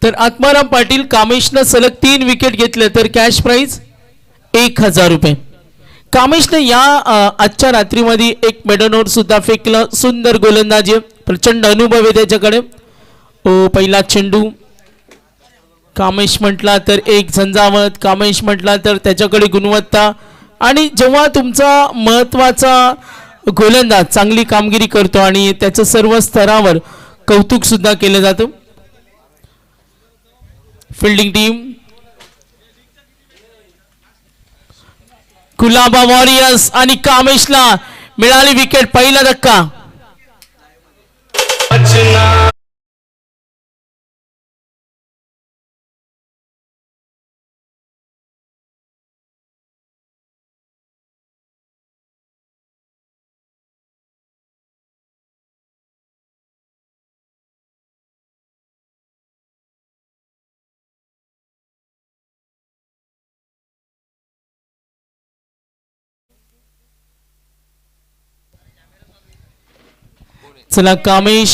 तर आत्माराम पाटील कामेशनं सलग 3 विकेट घेतले तर कॅश प्राइज 1000 रुपये. कामेशने या आजच्या रात्रीमध्ये एक मेडनोर सुद्धा फेकलं. सुंदर गोलंदाजी, प्रचंड अनुभव आहे त्याच्याकडे. पहिला चेंडू कामेश म्हटला तर एक झंझावत, कामेश म्हटला तर त्याच्याकडे गुणवत्ता. आणि जेव्हा तुमचा महत्त्वाचा गोलंदाज चांगली कामगिरी करतो आणि त्याचं सर्व स्तरावर कौतुक सुद्धा केलं जातं. फील्डिंग टीम कुलाबा वॉरियर्स आणि कामेशला मिळाली विकेट. पहिला धक्का. चला कामेश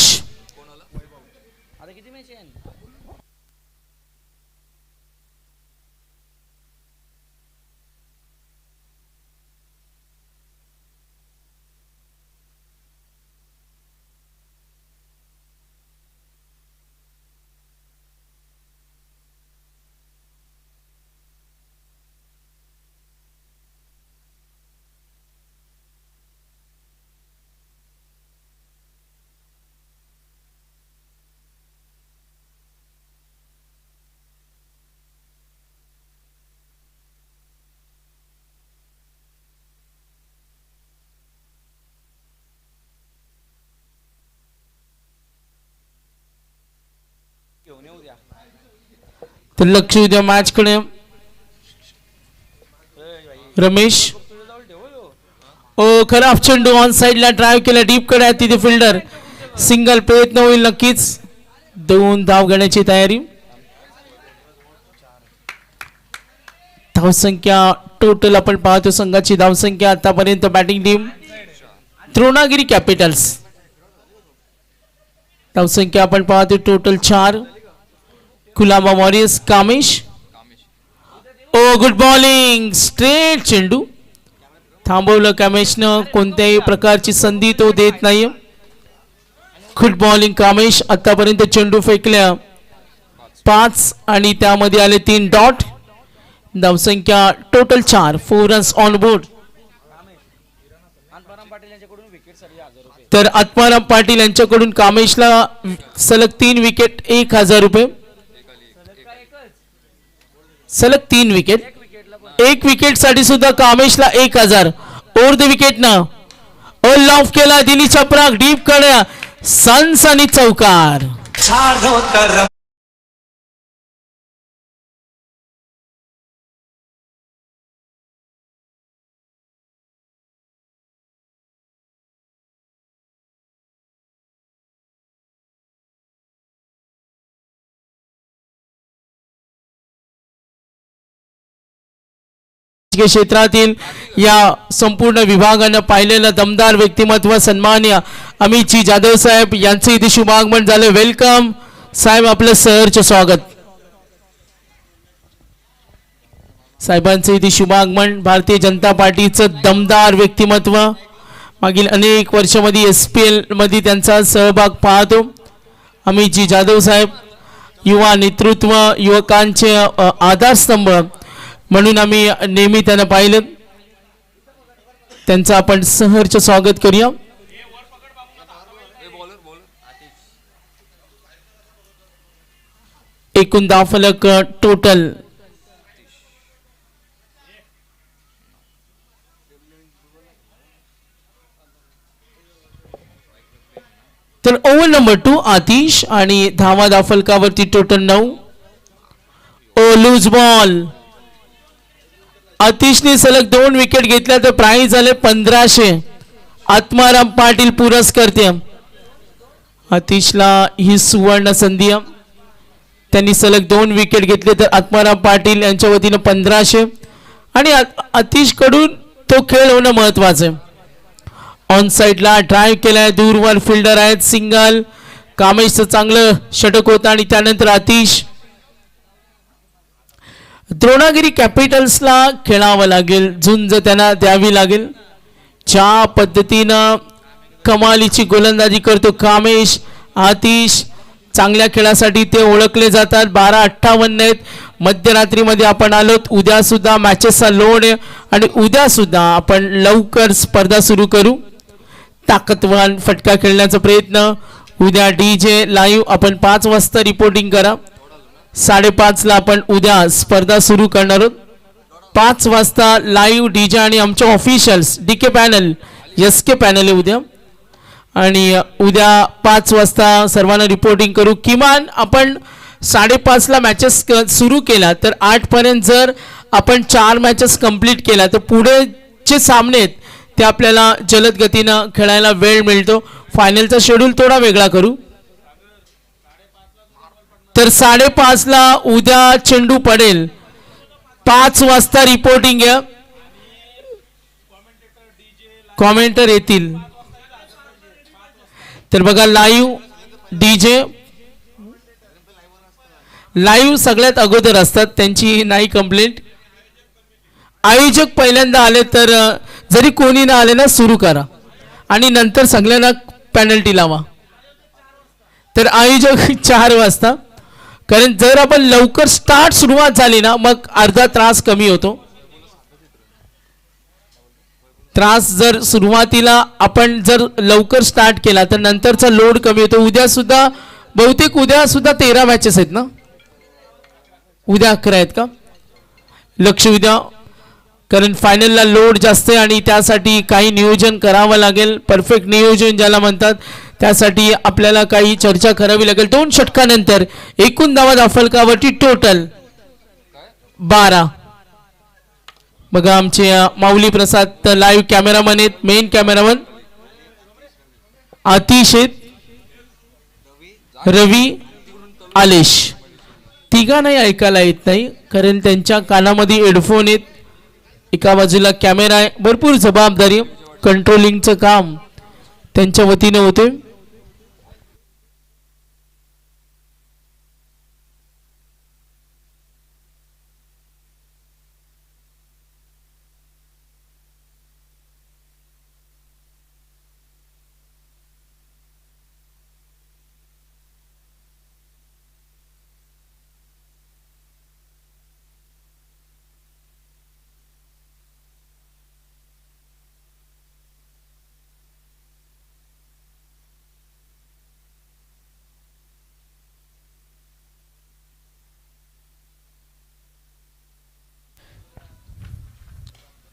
तर लक्ष द्या मॅच कडे. रमेश खराब चेंडू ऑन साइडला ड्राइव्ह केला. डीप कडे तिथे फिल्डर. सिंगल प्रयत्न होईल नक्कीच. 2 धाव घेण्याची तयारी. धावसंख्या टोटल आपण पाहतो संघाची धावसंख्या आतापर्यंत. बॅटिंग टीम द्रोणागिरी कॅपिटल्स धावसंख्या आपण पाहतो total 4. Colaba warriors Kamesh. Good bowling. Straight चेंडू थांबवलं कामेशनं. कोणत्याही प्रकारची संधी तो देत नाही. Good bowling Kamesh. आतापर्यंत चेंडू फेकल्या 5 आणि त्यामध्ये आले 3 डॉट. धावसंख्या टोटल 4. 4 runs on board. तर आत्माराम पाटील यांच्याकडून कामेशला सलग 3 विकेट 1000 रुपये. सलग 3 विकेट. 1 विकेट साठी सुद्धा कामेशला 1000. ओव्हर द विकेट ना ऑल ऑफ केला. दिली चपराक डीप कडे. सनसनी चौकार. क्षेत्रातील या संपूर्ण विभागानं पाहिलेलं दमदार व्यक्तिमत्व सन्माननीय अमितजी जाधव साहेब यांचे इथे शुभागमन झाले. वेलकम साहेब, आपलं सहर्ष स्वागत. साहेबांचे इथे शुभागमन. भारतीय जनता पार्टीचं दमदार व्यक्तिमत्व. मागील अनेक वर्षामध्ये SPL मध्ये त्यांचा सहभाग पाहतो. अमितजी जाधव साहेब युवा नेतृत्व, युवकांचे आधारस्तंभ म्हणून आम्ही नेहमी त्यांना पाहिलं. त्यांचं आपण सहर्ष स्वागत करूया. एकूण धावफलक टोटल तर ओव्हर नंबर 2 आतिश आणि धावा धावफलकावरती टोटल 9. Loose ball. आतिशने सलग 2 विकेट घेतल्या तर प्राइज झाले 1500. आत्माराम पाटील पुरस्कर्ते. आतिशला ही सुवर्ण संधी. त्यांनी सलग 2 विकेट घेतले तर आत्माराम पाटील यांच्या वतीने 1500 आणि आतिश कडून तो खेळ होणं महत्वाचं आहे. ऑन साइडला ड्राईव्ह केलाय, दूरवर फिल्डर आहेत, सिंगल. कामेशचं चांगलं षटक होतं आणि त्यानंतर आतिश. द्रोणागिरी कॅपिटल्सला खेळावं लागेल, झुंज त्यांना द्यावी लागेल. ज्या पद्धतीनं कमालीची गोलंदाजी करतो कामेश, आतिश, चांगल्या खेळासाठी ते ओळखले जातात. 12:58 आहेत. मध्यरात्रीमध्ये आपण आलोत. उद्या सुद्धा मॅचेसचा लोड आहे आणि उद्या सुद्धा आपण लवकर स्पर्धा सुरू करू. ताकदवान फटका खेळण्याचा प्रयत्न उद्या. डीजे लाईव्ह आपण 5 वाजता रिपोर्टिंग करा. 5:30ला आपण उद्या स्पर्धा सुरू करणार आहोत. 5 वाजता लाईव्ह डीजे आणि आमचे officials DK panel, SK panel आहे उद्या. आणि उद्या 5 वाजता सर्वांना रिपोर्टिंग करू. किमान आपण 5:30ला मॅचेस सुरू केला तर 8 पर्यंत जर आपण 4 मॅचेस कंप्लीट केला तर पुढे जे सामने आहेत ते आपल्याला जलद गतीनं खेळायला वेळ मिळतो. फायनलचा शेड्यूल थोडा वेगळा करू. तर 5:30ला उद्या चेंडू पडेल. 5 वाजता रिपोर्टिंग आहे. कॉमेंटर येतील. तर बघा लाईव्ह डीजे लाईव्ह सगळ्यात अगोदर असतात, त्यांची नाही कंप्लेंट. आयोजक पहिल्यांदा आले तर जरी कोणी ना आले ना सुरू करा आणि नंतर सगळ्यांना पेनल्टी लावा. तर आयोजक 4 वाजता, कारण जर आपण लवकर सुरुवात झाली ना मग अर्धा त्रास कमी होतो. त्रास जर सुरुवातीला आपण जर लवकर स्टार्ट केला तर नंतरचा लोड कमी होतो. उद्या सुद्धा बहुतेक उद्या सुद्धा 13 मॅचेस आहेत ना. उद्या 11 आहेत का? लक्ष उद्या, कारण फायनलला लोड जास्त आहे आणि त्यासाठी काही नियोजन करावं लागेल. परफेक्ट नियोजन ज्याला म्हणतात त्यासाठी आपल्याला काही चर्चा करावी लागेल. 2 षटकानंतर एकूण धावा दाफलकावरती टोटल 12. बघा आमचे माऊली प्रसाद लाईव्ह कॅमेरामन आहेत. मेन कॅमेरामन आतिश आहेत, रवी, आलेश. तिघांनाही ऐकायला येत नाही कारण त्यांच्या कानामध्ये हेडफोन आहेत. एका बाजूला कॅमेरा आहे. भरपूर जबाबदारी, कंट्रोलिंगचं काम त्यांच्या वतीने होते.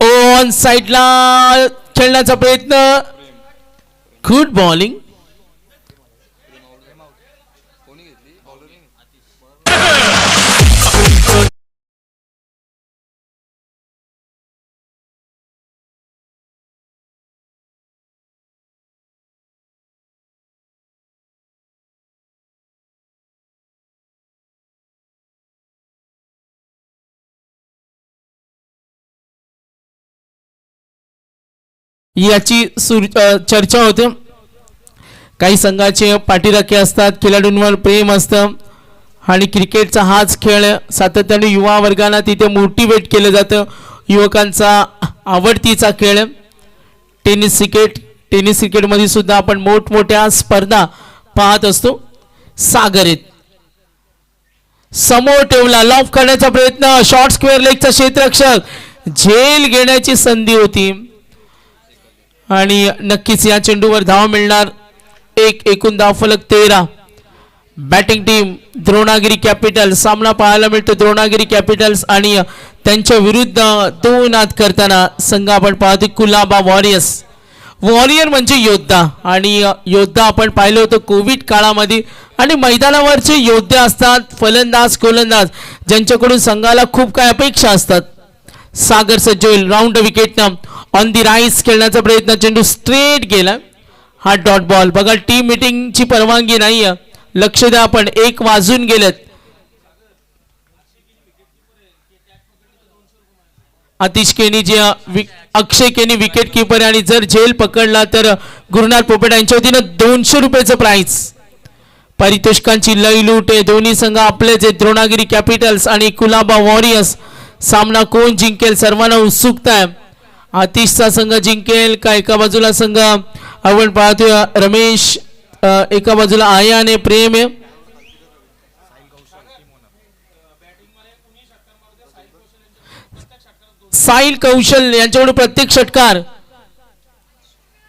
ऑन साइडला खेळण्याचा प्रयत्न, गुड बॉलिंग. याची चर्चा होते. काही संघाचे पाठीराखे असतात, खेळाडूंवर प्रेम असतं आणि क्रिकेटचा हाच खेळ सातत्याने युवा वर्गांना तिथे मोटिवेट केलं जातं. युवकांचा आवडतीचा खेळ टेनिस क्रिकेटमध्ये सुद्धा आपण मोठमोठ्या स्पर्धा पाहत असतो. सागर आहेत समोर ठेवला, लॉफ करण्याचा प्रयत्न, शॉर्ट स्क्वेअर लेगचा क्षेत्ररक्षक, झेल घेण्याची संधी होती आणि नक्कीच या चेंडूवर धाव मिळणार. एकूण धावफलक 13. Batting team Dronagiri Capitals. सामना पाहायला मिळतो द्रोणागिरी कॅपिटल्स आणि त्यांच्या विरुद्ध 2 आत करताना संघ आपण पाहतो कुलाबा वॉरियर्स. वॉरियर म्हणजे योद्धा आणि योद्धा आपण पाहिलं होतं कोविड काळामध्ये. आणि मैदानावरचे योद्धे असतात फलंदाज गोलंदाज ज्यांच्याकडून संघाला खूप काही अपेक्षा असतात. सागर सज्ज होईल राऊंड विकेटनं. ऑन दी राईस खेळण्याचा प्रयत्न, चेंडू स्ट्रेट गेला. हा डॉट बॉल. बघा टीम मीटिंगची परवानगी नाही आहे, लक्ष द्या. आपण 1 वाजून गेलेत. आतिश केनी जे अक्षय केनी विकेट कीपर आहे आणि जर झेल पकडला तर गुरुनाथ पोपट यांच्या वतीनं 200 रुपयाचं प्राइस. पारितोषिकांची लयलूट आहे. दोन्ही संघ आपलेच आहेत. द्रोणागिरी कॅपिटल्स आणि कुलाबा वॉरियर्स. सामना कोण जिंकेल सर्वांना उत्सुकता आहे. आतिशचा संघ जिंकेल का एका बाजूला संघ आपण पाहतोय रमेश, एका बाजूला आया आणि प्रेम आहे. साहिल कौशल यांच्याकडून प्रत्येक षटकार.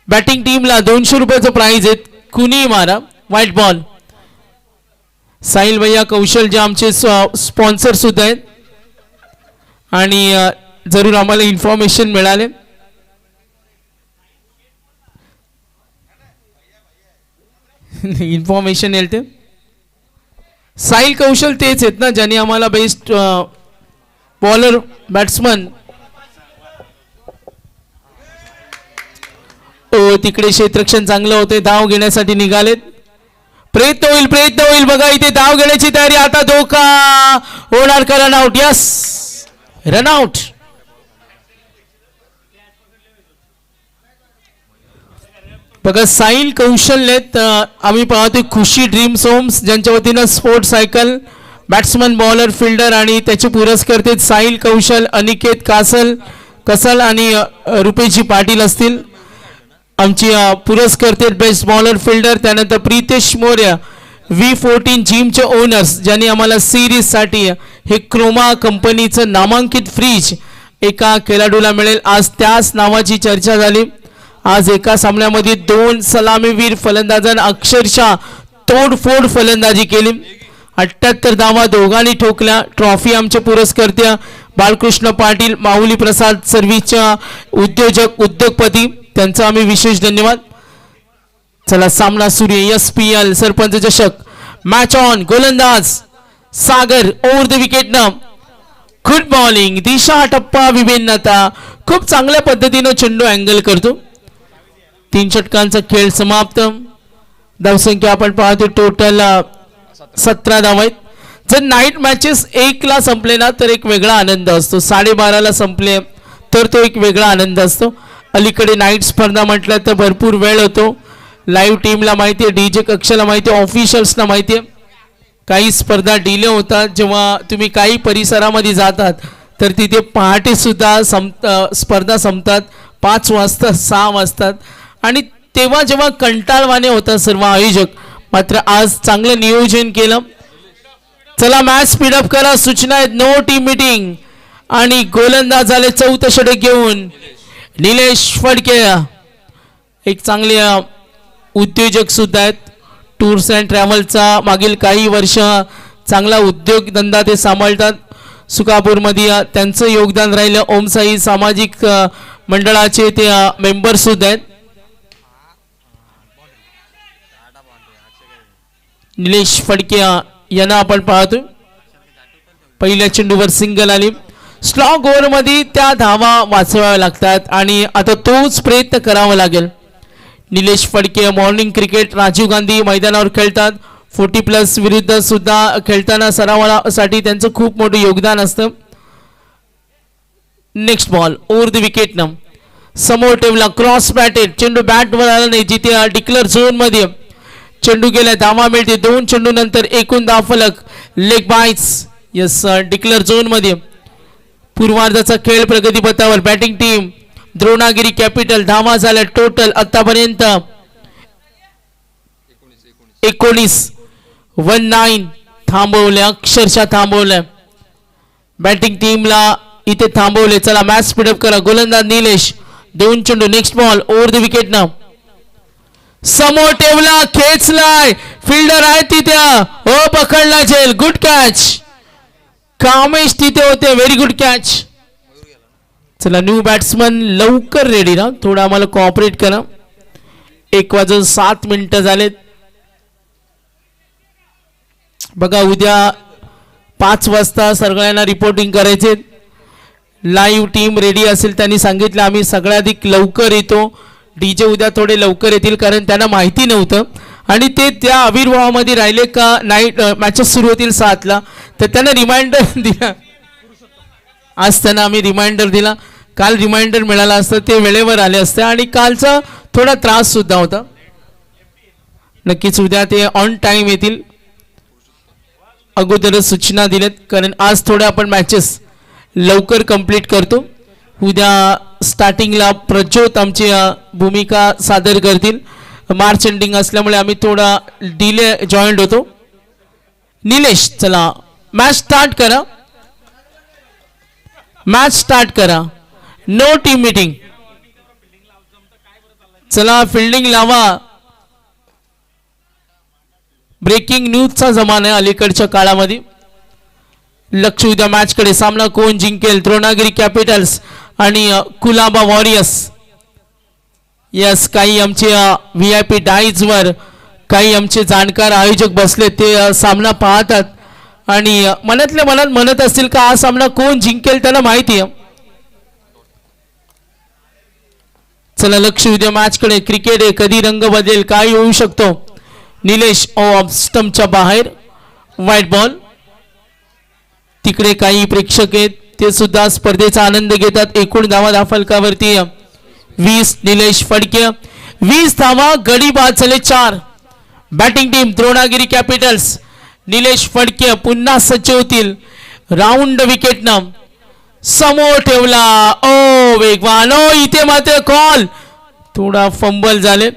बॅटिंग टीमला 200 रुपयाचं प्राइज आहे. कुणी मारा व्हाईट बॉल. साहिल भैया कौशल जे आमचे स्पॉन्सर सुद्धा आहेत आणि जरूर आम्हाला इन्फॉर्मेशन मिळाले. इन्फॉर्मेशन येते. साहिल कौशल तेच आहेत ना ज्यांनी आम्हाला बेस्ट बॉलर बॅट्समन. तिकडे क्षेत्ररक्षण चांगलं होते. धाव घेण्यासाठी निघालेत. प्रयत्न होईल बघा इथे धाव घेण्याची तयारी. आता धोका होणार का रनआउट. Yes run out. बघा साहिल कौशल्यत आम्ही पाहतोय खुशी ड्रीम्स होम्स ज्यांच्या वतीनं sports cycle batsman bowler fielder आणि त्याचे पुरस्कर्ते साहिल कौशल, अनिकेत कसल आणि रुपेशजी पाटील असतील. आमची पुरस्कर्ते बेस्ट बॉलर फिल्डर. त्यानंतर प्रीतेश मौर्य V14 जिमचे ओनर्स ज्यांनी आम्हाला सिरीजसाठी हे क्रोमा कंपनीचं नामांकित फ्रीज एका खेळाडूला मिळेल. आज त्याच नावाची चर्चा झाली. आज एका सामन्यामध्ये 2 सलामीवीर फलंदाजांनी अक्षरशः तोडफोड फलंदाजी केली. 78 धावा दोघांनी ठोकल्या. ट्रॉफी आमचे पुरस्कर्ते बालकृष्ण पाटील, माऊली प्रसाद सर्व्हिसच्या उद्योगपती, त्यांचा आम्ही विशेष धन्यवाद. चला सामना सुरू आहे. SPL सरपंच चषक मॅच ऑन. गोलंदाज सागर ओव्हर द विकेटनं. Good bowling. दिशा टप्पा विभिन्नता. खूप चांगल्या पद्धतीनं चेंडू अँगल करतो. 3 षटकांचा खेळ समाप्त. धावसंख्या आपण पाहतो टोटल 17 धावा आहेत. जर नाईट मॅचेस 1 ला संपले ना तर एक वेगळा आनंद असतो. 12:30 ला संपले तर तो एक वेगळा आनंद असतो. अलीकडे नाईट स्पर्धा म्हटलं तर भरपूर वेळ होतो. लाईव्ह टीमला माहिती आहे, DJ कक्षाला माहिती आहे, ऑफिशियल्सना माहिती आहे. काही स्पर्धा डिले होतात. जेव्हा तुम्ही काही परिसरामध्ये जातात तर तिथे पहाटे सुद्धा स्पर्धा संपतात. 5 वाजता 6 वाजतात आणि तेव्हा जेव्हा कंटाळवाणे होतात सर्व आयोजक. मात्र आज चांगलं नियोजन केलं. चला मॅच स्पीडअप करा. सूचना आहेत. नो टीम मीटिंग आणि गोलंदाज झाले 4थं षटक घेऊन निलेश फडके. एक चांगले उद्योजक सुद्धा आहेत. टूर्स अँड ट्रॅव्हलचा मागील काही वर्ष चांगला उद्योगधंदा ते सांभाळतात. सुकापूरमध्ये त्यांचं योगदान राहिलं. ओमसाई सामाजिक मंडळाचे ते मेंबर सुद्धा आहेत. निलेश फडके यांना आपण पाहतोय. पहिल्या चेंडूवर सिंगल आली. स्लॉग ओव्हरमध्ये त्या धावा वाचवाव्या लागतात आणि आता तोच प्रयत्न करावा लागेल. निलेश फडके मॉर्निंग क्रिकेट राजीव गांधी मैदानावर खेळतात. 40+ विरुद्ध सुद्धा खेळताना सरावासाठी त्यांचं खूप मोठं योगदान असतं. नेक्स्ट बॉल ओव्हर द विकेटनं. समोर ठेवला क्रॉस बॅटेड. चेंडू बॅटवर आला नाही. जिथे डिक्लेअर झोन मध्ये चेंडू गेला. धावा मिळते. 2 चेंडू नंतर एकूण धाव फलक. Leg bytes. Yes declare zone मध्ये. पूर्वार्धाचा खेळ प्रगतीपथावर. Batting team Dronagiri capital. धावा झाल्या टोटल आतापर्यंत 19 थांबवल्या. अक्षरशः थांबवल्या. बॅटिंग टीमला इथे थांबवले. चला मॅच स्पीडअप करा. गोलंदाज निलेश. 2 चेंडू. Next ball over the wicket ना. समोर ठेवला. खेचलाय. फिल्डर आहे तिथे. हो पकडला झेल. Good catch. कामेश तिथे होते. Very good catch. चला न्यू बॅट्समन लवकर रेडी ना. थोडं आम्हाला कोऑपरेट करा. 1:07 झालेत. बघा उद्या 5 वाजता सगळ्यांना रिपोर्टिंग करायचे. लाईव्ह टीम रेडी असेल. त्यांनी सांगितलं आम्ही सगळ्याधिक लवकर येतो. DJ उद्या थोडे लवकर येतील कारण त्यांना माहिती नव्हतं आणि ते त्या आविर्भावामध्ये राहिले का नाईट मॅचेस सुरू होतील 7 ला. तर त्यांना रिमाइंडर दिला. आज त्यांना आम्ही रिमाइंडर दिला, काल रिमाइंडर मिळाला असतं ते वेळेवर आले असते आणि कालचा थोडा त्रास सुद्धा होता. नक्कीच उद्या ते ऑन टाइम येतील, अगोदरच सूचना दिल्यात, कारण आज थोड्या आपण मॅचेस लवकर कंप्लीट करतो. उद्या स्टार्टिंगला प्रज्योत आमची भूमिका सादर करतील. मार्च एंडिंग असल्यामुळे आम्ही थोडा डिले जॉईंट होतो. निलेश चला मॅच स्टार्ट करा, मॅच स्टार्ट करा. No team meeting. चला फिल्डिंग लावा. ब्रेकिंग न्यूजचा जमाना आहे अलीकडच्या काळामध्ये. लक्ष उद्या मॅचकडे. सामना कोण जिंकेल, द्रोणागिरी कॅपिटल्स आणि कुलाबा वॉरियर्स. यस, काही आमचे VIP डाईजवर काही आमचे जाणकार आयोजक बसले, ते सामना पाहतात आणि मनातल्या मनात म्हणत असतील का हा सामना कोण जिंकेल, त्यांना माहिती आहे. चला लक्ष उद्या मॅचकडे. क्रिकेट आहे, कधी रंग बदलेल, काय होऊ शकतो. निलेश ऑफ स्टंपच्या बाहेर, व्हाईट बॉल. तिकडे काही प्रेक्षक आहेत, ते सुद्धा स्पर्धेचा आनंद घेतात. एकूण धावा फलकावरती 20. निलेश फडके 20 धावा, गडी बाद झाले 4. Batting team Dronagiri Capitals. Nilesh Phadke पुन्हा सज्ज होतील. राऊंड विकेटनं समोर ठेवला. ओ वेगवान, ओ इथे मात्र कॉल, थोडा फंबल झाले.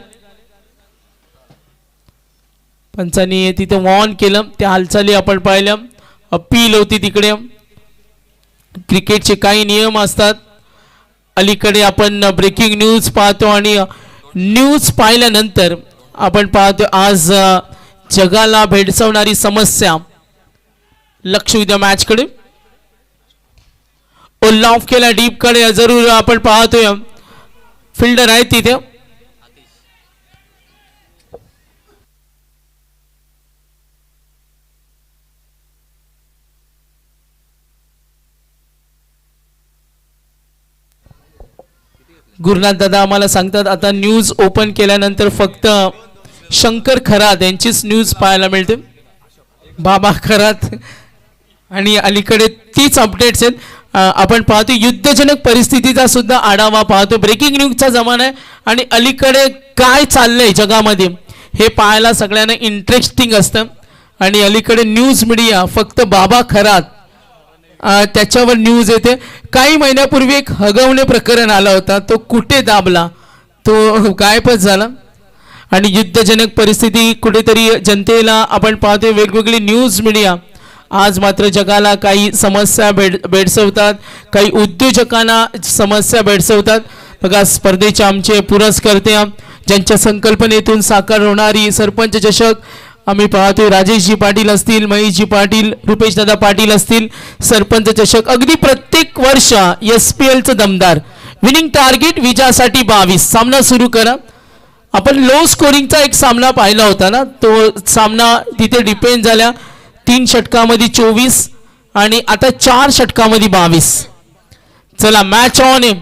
पंचांनी तिथे वॉर्न केलं, त्या हालचाली आपण पाहिल्या. अपील होती तिकडे. क्रिकेटचे काही नियम असतात. अलीकडे आपण ब्रेकिंग न्यूज पाहतो आणि न्यूज पाहिल्यानंतर आपण पाहतो आज जगाला भेडसावणारी समस्या. लक्ष उद्या मॅचकडे. ओल्ला ऑफ केला डीप कडे, जरूर आपण पाहतोय फिल्डर आहे तिथे. गुरुनाथ दादा आम्हाला सांगतात आता न्यूज ओपन केल्यानंतर फक्त शंकर खरात यांचीच न्यूज पाहायला मिळते. बाबा खरात आणि अलीकडे तीच अपडेट्स आहेत. आपण पाहतो युद्धजनक परिस्थितीचा सुद्धा आढावा पाहतो. ब्रेकिंग न्यूजचा जमाना आहे आणि अलीकडे काय चाललंय जगामध्ये हे पाहायला सगळ्यांना इंटरेस्टिंग असतं. आणि अलीकडे न्यूज मीडिया फक्त बाबा खरात त्याच्यावर न्यूज येते. काही महिन्यापूर्वी एक हगवणे प्रकरण आला होता, तो कुठे दाबला, तो गायबच झाला. आणि युद्धजनक परिस्थिती कुठेतरी जनतेला आपण पाहतोय. वेगवेगळी न्यूज मीडिया आज मात्र जगाला काही समस्या भेडसवतात, काही उद्योजकांना समस्या भेडसवतात. बघा स्पर्धेचे आमचे पुरस्कर्ते ज्यांच्या संकल्पनेतून साकार होणारी सरपंच चषक आम्ही पाहतोय. राजेशजी पाटील असतील, महेशजी पाटील, रुपेशदादा पाटील असतील. सरपंच चषक अगदी प्रत्येक वर्ष SPLचं दमदार विनिंग टार्गेट विजयासाठी 22. सामना सुरू करा. आपण लो स्कोरिंगचा एक सामना पाहिला होता ना, तो सामना तिथे डिपेंड झाला. 3 षटकामध्ये 24 आणि आता 4 षटकामध्ये 22. चला मॅच ऑन आहे.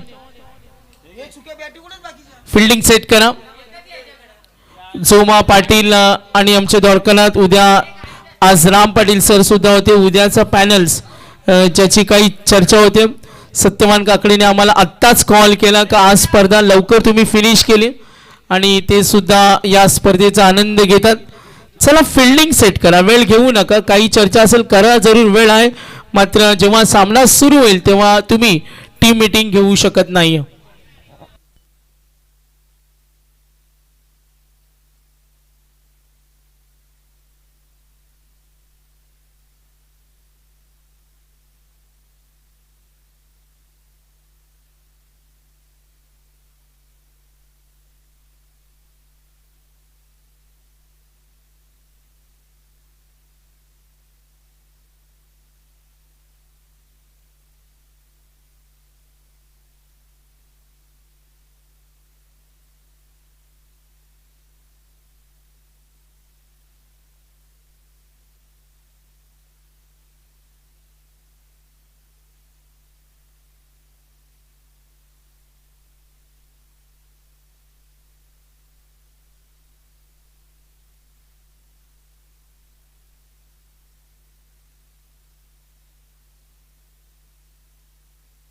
फिल्डिंग सेट करा. जोमा पाटील आणि आमचे द्वारकानाथ. उद्या आज राम पाटील सर सुद्धा होते. उद्याचा पॅनल्स ज्याची काही चर्चा होते. सत्यवान काकडेने आम्हाला आत्ताच कॉल केला का आज स्पर्धा लवकर तुम्ही फिनिश केली आणि ते सुद्धा या स्पर्धेचा आनंद घेतात. चला फिल्डिंग सेट करा, वेळ घेऊ नका. काही चर्चा असेल करा, जरूर वेळ आहे. मात्र जेव्हा सामना सुरू होईल तेव्हा तुम्ही टीम मीटिंग घेऊ शकत नाही.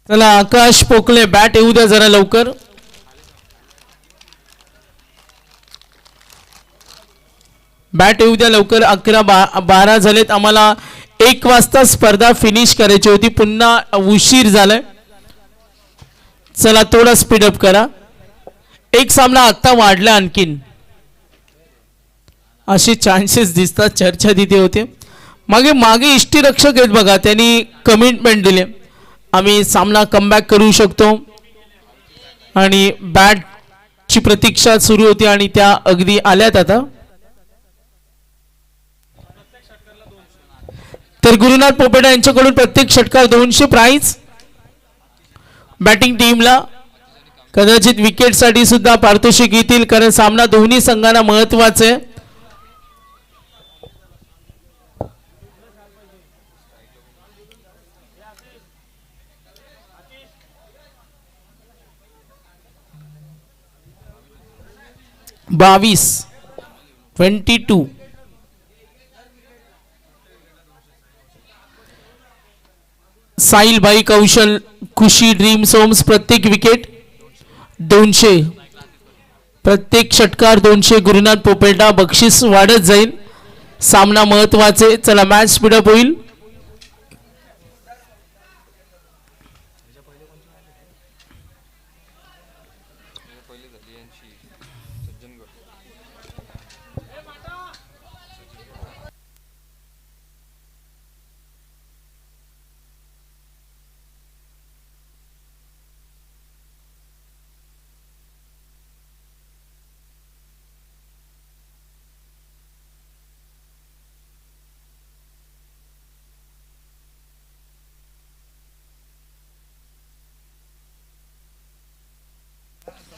चला आकाश पोकले बॅट येऊ द्या जरा लवकर. बॅट येऊ द्या लवकर. 11-12 झालेत. आम्हाला 1 वाजता स्पर्धा फिनिश करायची होती. पुन्हा उशीर झालाय. चला थोडा स्पीडअप करा. एक सामना आता वाढला आणखीन. असे चान्सेस दिसतात. चर्चा तिथे होते. मागे इष्टिरक्षक आहेत बघा. त्यांनी कमिटमेंट दिले आम्ही सामना कमबॅक करू शकतो. आणि बॅटची प्रतीक्षा सुरू होती आणि त्या अगदी आल्यात आता. तर गुरुनाथ पोपेटा यांच्याकडून प्रत्येक षटकार 200 प्राइज बॅटिंग टीमला. कदाचित विकेटसाठी सुद्धा पारितोषिक येतील कारण सामना दोन्ही संघांना महत्वाचा आहे. बावीस 22 साहिल भाई कौशल खुशी ड्रीम्स होम्स प्रत्येक विकेट 200 प्रत्येक षटकार 200. गुरुनाथ पोपेटा बक्षीस वाढत जाईल. सामना महत्वाचे. चला मॅच स्पीडअप होईल.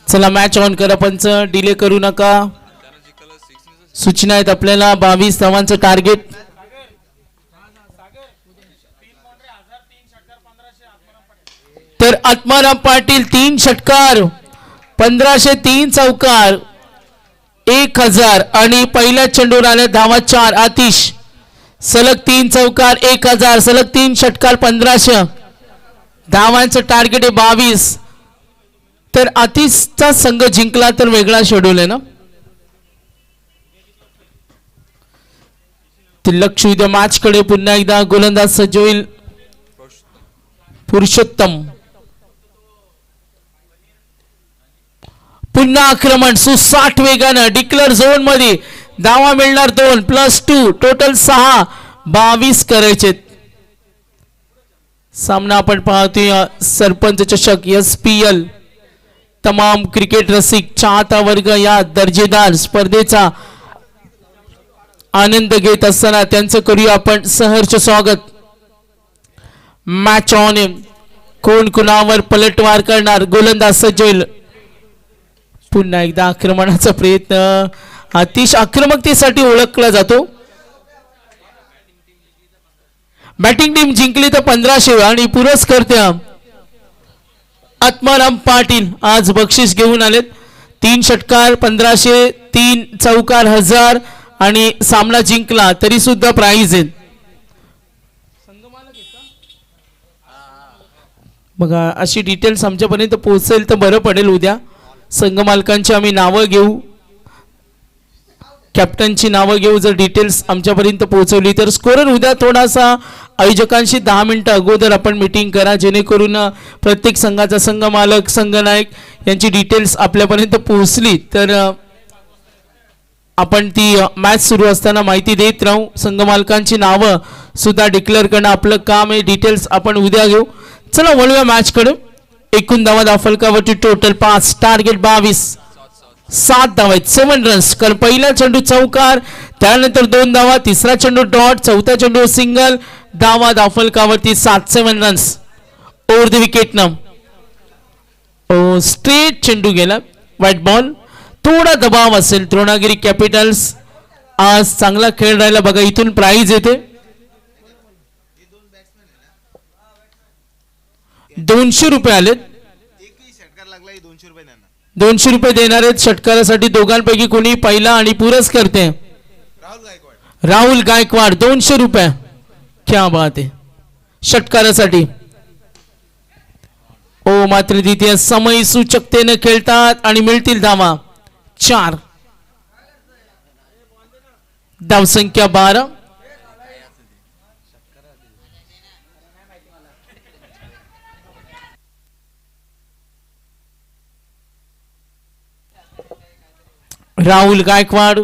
चला मॅच ऑन करा. पंच डिले करू नका. सूचना आहेत आपल्याला. 22 धावांचं टार्गेट. तर आत्माराम पाटील 3 षटकार 1503 चौकार 1000 आणि पहिल्या चेंडूवर आल्या धावा 4. आतिश सलग 3 चौकार 1000 सलग 3 षटकार 1500 धावांचं टार्गेट आहे 22. तर आतिशचा संघ जिंकला तर वेगळा शेड्यूल आहे ना. लक्ष उद्या मॅच कडे. पुन्हा एकदा गोलंदाज सज्ज होईल पुरुषोत्तम. पुन्हा आक्रमण सुसाट वेगानं डिक्लेअर झोन मध्ये धावा मिळणार 2 +2 टोटल 6 22 करायचे. सामना आपण पाहतोय सरपंच चषक SPL. तमाम क्रिकेट रसिक चाहता वर्ग या दर्जेदार स्पर्धेचा आनंद घेत असताना त्यांचं करूया आपण सहर्ष स्वागत. Match on. कोण कुणावर पलटवार करणार. गोलंदाज सज्ज होईल. पुन्हा एकदा आक्रमणाचा प्रयत्न. अतिशय आक्रमकतेसाठी ओळखला जातो. बॅटिंग टीम जिंकली तर 1500 आणि पुरस्कर्त्या आत्माराम पाटील आज बक्षीस घेऊन आलेत. 3 षटकार 1500 3 चौकार 1000 आणि सामना जिंकला तरी सुद्धा प्राइज आहेत. बघा अशी डिटेल्स आमच्यापर्यंत पोहोचेल तर बरं पडेल. उद्या संघ मालकांची आम्ही नावं घेऊ. कॅप्टनची नावं घेऊ. जर डिटेल्स आमच्यापर्यंत पोहोचवली तर स्कोरर उद्या थोडासा आयोजकांशी 10 मिनिटं अगोदर आपण मीटिंग करा जेणेकरून प्रत्येक संघाचा संघ मालक संघनायक यांची डिटेल्स आपल्यापर्यंत पोहोचली तर आपण ती मॅच सुरू असताना माहिती देत राहू. संघ मालकांची नावं सुद्धा डिक्लेअर करणं आपलं काम आहे. डिटेल्स आपण उद्या घेऊ. चला वळूया मॅच कडे. एकूण धावा दाफलकावरती टोटल 5 टार्गेट 22 7 धावा आहेत 7 रन्स. पहिला चेंडू चौकार त्यानंतर 2 धावा. तिसरा चेंडू डॉट. चौथा चेंडू सिंगल. धावा दाफलकावरती 7 रन्स. ओव्हर द विकेट न स्ट्रेट चेंडू गेला. White ball. थोडा दबाव असेल. द्रोणागिरी कॅपिटल्स आज चांगला खेळ राहिला बघा. इथून प्राइज येते 200 रुपये आलेत. 200 रुपये देणार आहेत षटकारासाठी. दोघांपैकी कोणी पहिला आणि पुरस्कर्ते राहुल गायकवाड 200 रुपये. क्या बात आहे षटकारासाठी. ओ मात्र द्वितीय समय सूचकतेने खेळतात आणि मिळतील धावा 4. धावसंख्या 12. राहुल गायकवाड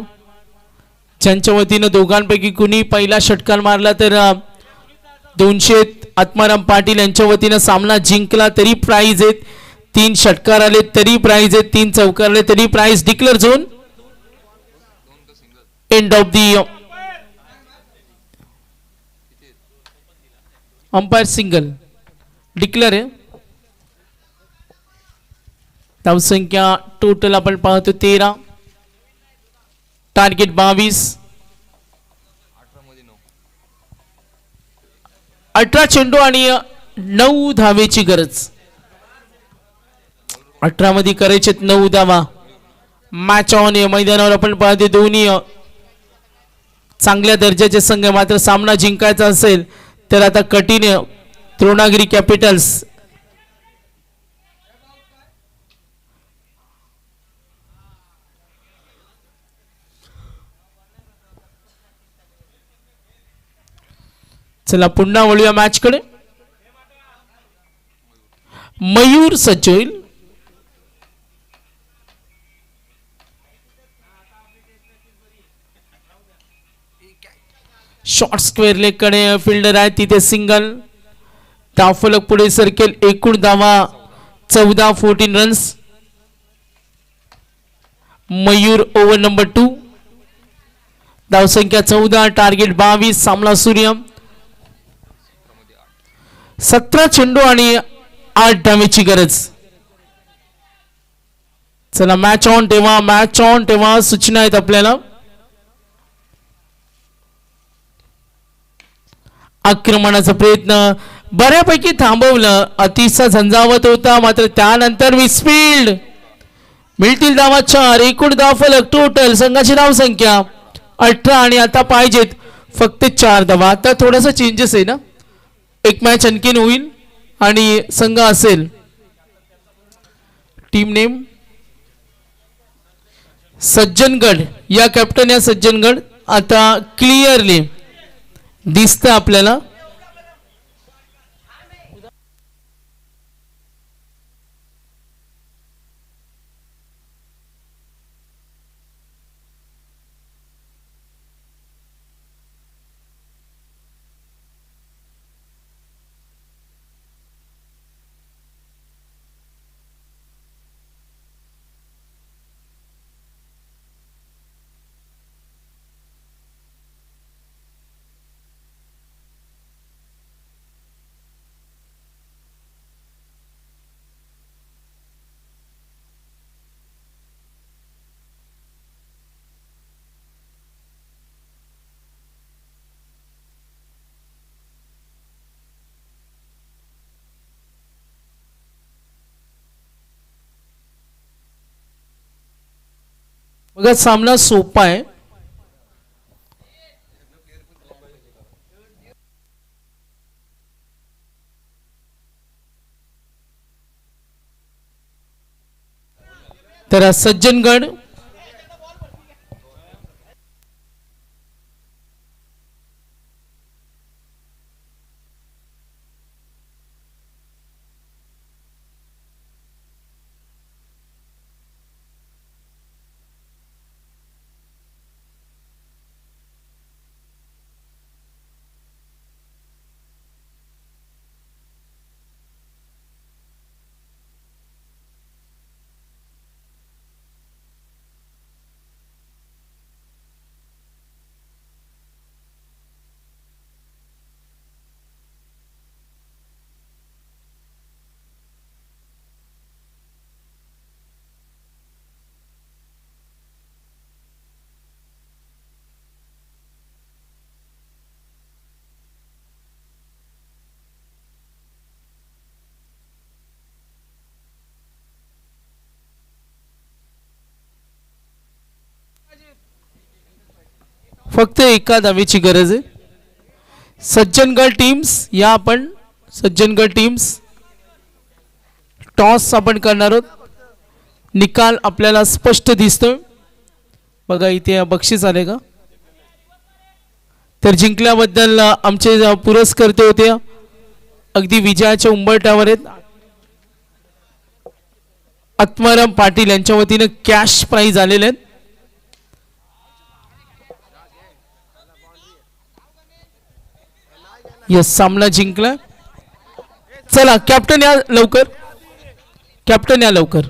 ज्यांच्या वतीनं दोघांपैकी कुणी पहिला षटकार मारला तर 200 आत्माराम पाटील यांच्या वतीनं सामना जिंकला तरी प्राइज आहेत. 3 षटकार आले तरी प्राइज आहेत. 3 चौकार आले तरी प्राइज. डिक्लेअर झोन end of the umpire single declare आहे. धावसंख्या टोटल आपण पाहतो 13. टार्गेट 22. 18 चेंडू आणि 9 धावेची गरज. 18 मध्ये करायचे 9 धावा. मॅच ऑन या मैदानावर आपण पाहतो दोन्ही चांगल्या दर्जाचे संघ. मात्र सामना जिंकायचा असेल तर आता कठीण द्रोणागिरी कॅपिटल्स चला पुन्हा वळूया मॅच कडे. मयूर सज्ज होईल. शॉर्ट स्क्वेअर लेग कडे फिल्डर आहे तिथे सिंगल. धावफलक पुढे सरकेल. एकूण धावा 14 14 रन्स. Mayur over number 2. धावसंख्या 14. टार्गेट 22. सामना सूर्य. 17 चेंडू आणि 8 धावेची गरज. चला मॅच ऑन ठेवा. मॅच ऑन ठेवा सूचना आहेत आपल्याला. आक्रमणाचा प्रयत्न बऱ्यापैकी थांबवलं. अतिशय झंझावत होता मात्र त्यानंतर विस्फील्ड. मिळतील धावा 4. एकूण धावफलक टोटल संघाची धावसंख्या 18 आणि आता पाहिजेत फक्त 4 धावा. आता थोडासा चेंजेस आहे ना. एक मॅच आणखीन होईल आणि संघ असेल टीम नेम सज्जनगड. या कॅप्टन या सज्जनगड आता क्लिअरली दिसतं आपल्याला. बघा सामना सोपा आहे. तर सज्जनगड फक्त एका धावेची गरज आहे. सज्जनगड टीम्स या आपण सज्जनगड टीम्स टॉस आपण करणार आहोत. निकाल आपल्याला स्पष्ट दिसतोय बघा. इथे बक्षीस आले का? तर जिंकल्याबद्दल आमचे पुरस्कर्ते होते अगदी विजयाच्या उंबरठ्यावर आहेत. आत्माराम पाटील यांच्या वतीने कॅश प्राइज आलेले आहेत. यस, सामना जिंकला. चला कॅप्टन या लवकर, कॅप्टन या लवकर.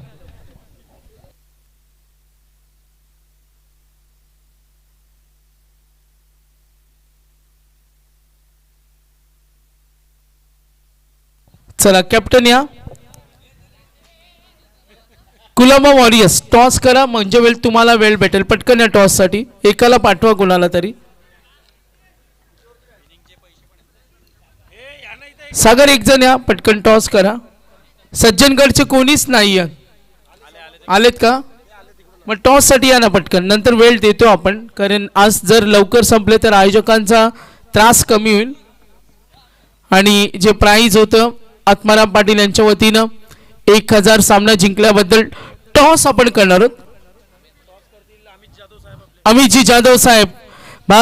चला कॅप्टन या. कुलाबा वॉरियर्स टॉस करा म्हणजे वेळ तुम्हाला वेळ भेटेल. पटकन या टॉस साठी एकाला पाठवा कुणाला तरी. सागर एक जण या, पटकन टॉस करा. सज्जनगडचे कोणीच नाही आलेत का? मग टॉस साठी या ना पटकन, नंतर वेळ देतो आपण, कारण आज जर लवकर संपले तर आयोजकांचा त्रास कमी होईल. आणि जे प्राइज होतं आत्माराम पाटील यांच्या वतीनं 1000 सामना जिंकल्याबद्दल टॉस आपण करणार आहोत. अमितजी जाधव साहेब भारत